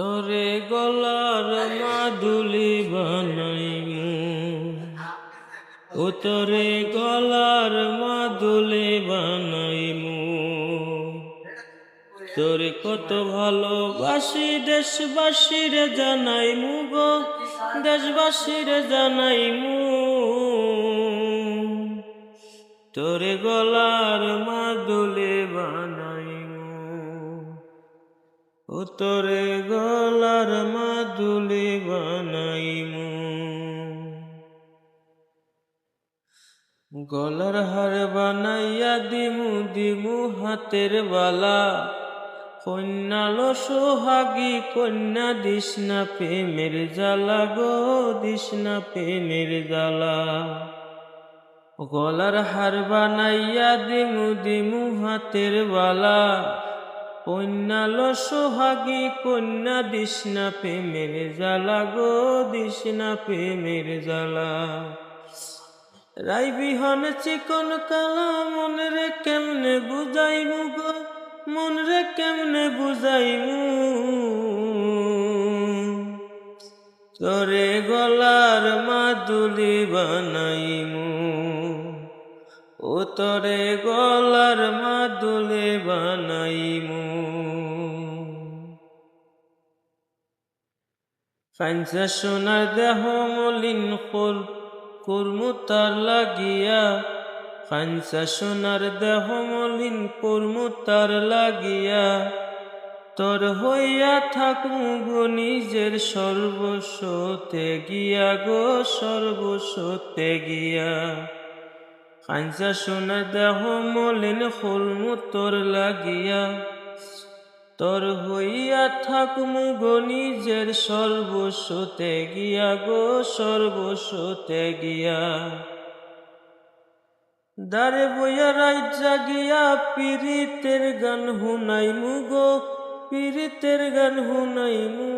তোরে গলার মাদুলি বানাইমু, ও তোরে গলার মাদুলি বানাইমু। তোরে কত ভালোবাসি দেশবাসীরে জানাইমু গো, দেশবাসীরে জানাইমু। তোরে গলার মাদুলি বানাইমু, ও তোরে গলার মাদুলি বানাইমু। গলার হার বানাইয়া দিমু দিমু হাতের বালা, কন্যালো সোহাগী কন্যা দিস না প্রেমের জ্বালা গো, দিস না প্রেমের জ্বালা। গলার হার বানাইয়া দিমু দিমু হাতের বালা, কন্যালো সোহাগী কন্যা দিস না প্রেমের জ্বালা গো, দিস না প্রেমের জ্বালা। রাই বিহন চিকন কালা মন রে কেমনে বুঝাইমু গো, মন রে কেমনে বুঝাইমু। তোরে গলার মাদুলি বানাইমু, ও তোরে গলার মাদুলি বানাইমু। কাঞ্চা সোনার দেহ মলিন করমু তার লাগিয়া, কাঞ্চা সোনার দেহ মলিন করমু তার লাগিয়া। তোর হইয়া থাকমু গো নিজের সর্বস্বতে গিয়া গো, সর্বস্বতে গিয়া। কাঞ্চা সোনার দেহ মলিন করমু তোর লাগিয়া, তোর হইয়া থাকমু গো নিজের সর্বস্বতে গিয়া গো, সর্বস্বতে গিয়া। দারে বইয়া রাইত জাগিয়া পীড়িতের গান হুনাইমু গো, পীড়িতের গান হুনাইমু।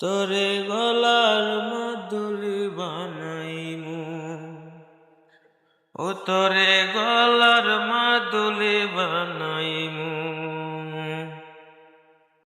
তোরে গলার মাদুলি বানাইমু, ও তোরে গলার মাদুলি বানাইমু।